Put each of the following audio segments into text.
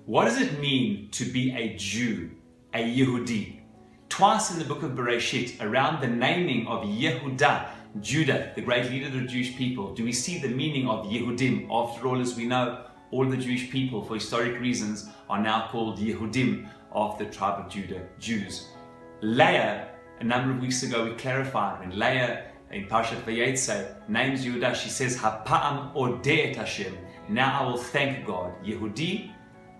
What does it mean to be a Jew, a Yehudi? Twice in the book of Bereshit, around the naming of Yehuda, Judah, the great leader of the Jewish people, do we see the meaning of Yehudim? After all, as we know, all the Jewish people, for historic reasons, are now called Yehudim, after the tribe of Judah, Jews. Leah, a number of weeks ago, we clarified when Leah in Parasha of Vayechi names Yehuda, she says, Hapa'am odeh et Hashem. Now I will thank God. Yehudi,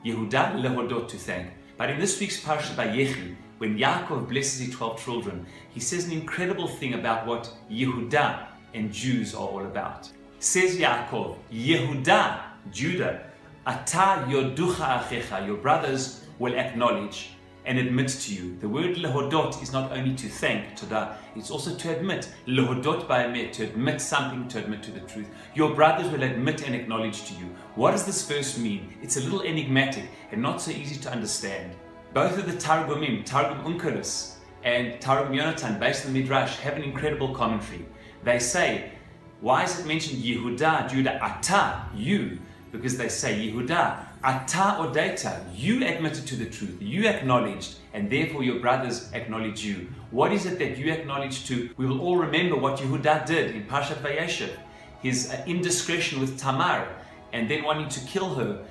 Yehuda, lehodot, to thank. But in this week's Parasha of Vayechi, when Yaakov blesses his 12 children, he says an incredible thing about what Yehuda and Jews are all about. Says Yaakov, Yehuda, Judah, Ata yoducha achecha, your brothers will acknowledge and admit to you. The word lehodot is not only to thank, todah, it's also to admit. Lehodot ba'emet, to admit something, to admit to the truth. Your brothers will admit and acknowledge to you. What does this verse mean? It's a little enigmatic and not so easy to understand. Both of the Targumim, Targum Unkelos and Targum Yonatan, based on the Midrash, have an incredible commentary. They say, why is it mentioned Yehuda, Judah, Ata, you? Because they say, Yehuda, Ata odeta, you admitted to the truth, you acknowledged, and therefore your brothers acknowledge you. What is it that you acknowledge to? We will all remember what Yehuda did in Parasha of Vayechi, his indiscretion with Tamar, and then wanting to kill her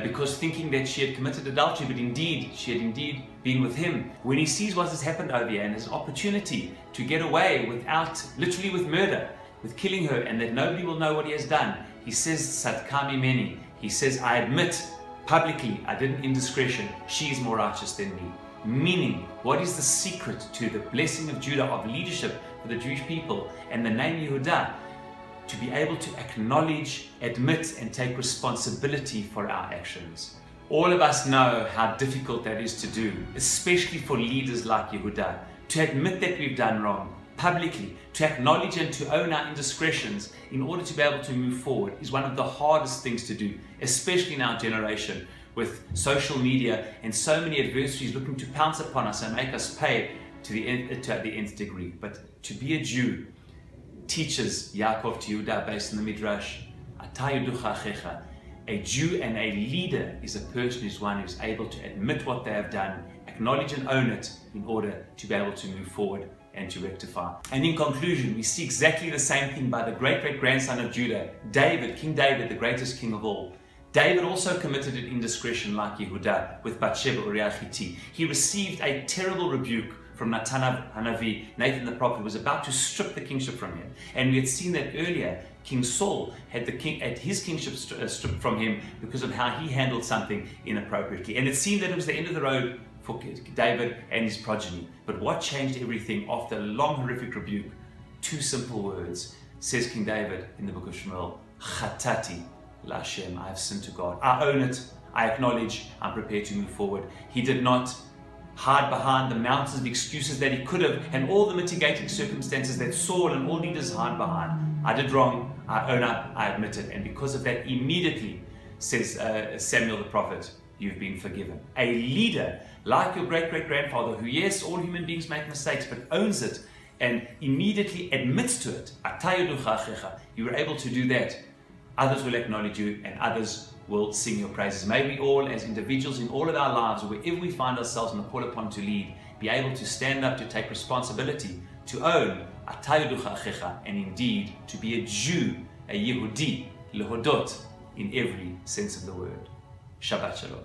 because thinking that she had committed adultery, but indeed, she had indeed been with him. When he sees what has happened over here and has an opportunity to get away without, literally with murder, with killing her, and that nobody will know what he has done, he says, Sadka mimeni. He says, I admit publicly, I did an indiscretion. She is more righteous than me. Meaning, what is the secret to the blessing of Judah, of leadership for the Jewish people, and the name Yehuda? To be able to acknowledge, admit, and take responsibility for our actions. All of us know how difficult that is to do, especially for leaders like Yehuda. To admit that we've done wrong publicly, to acknowledge and to own our indiscretions in order to be able to move forward is one of the hardest things to do, especially in our generation with social media and so many adversaries looking to pounce upon us and make us pay to the nth degree. But to be a Jew teaches Yaakov to Yehuda, based on the Midrash, a Jew and a leader is a person who's one who's able to admit what they have done, acknowledge and own it in order to be able to move forward and to rectify. And in conclusion, we see exactly the same thing by the great-great-grandson of Judah, David, King David, the greatest king of all. David also committed an indiscretion like Yehuda with Bathsheba Uriah Hittite. He received a terrible rebuke from Nathan Hanavi. Nathan the prophet was about to strip the kingship from him. And we had seen that earlier, King Saul had his kingship stripped from him because of how he handled something inappropriately. And it seemed that it was the end of the road for David and his progeny. But what changed everything after a long, horrific rebuke? Two simple words, says King David in the book of Shmuel, Chatati Lashem, I have sinned to God. I own it, I acknowledge, I'm prepared to move forward. He did not hide behind the mountains of excuses that he could have and all the mitigating circumstances that Saul and all leaders hide behind. I did wrong, I own up, I admit it. And because of that, immediately, says Samuel the prophet, you've been forgiven. A leader like your great-great-grandfather, who, yes, all human beings make mistakes, but owns it and immediately admits to it. You were able to do that. Others will acknowledge you and others will sing your praises. May we all, as individuals in all of our lives, or wherever we find ourselves and are called upon to lead, be able to stand up, to take responsibility, to own, and indeed to be a Jew, a Yehudi, lehodot, in every sense of the word. Shabbat Shalom.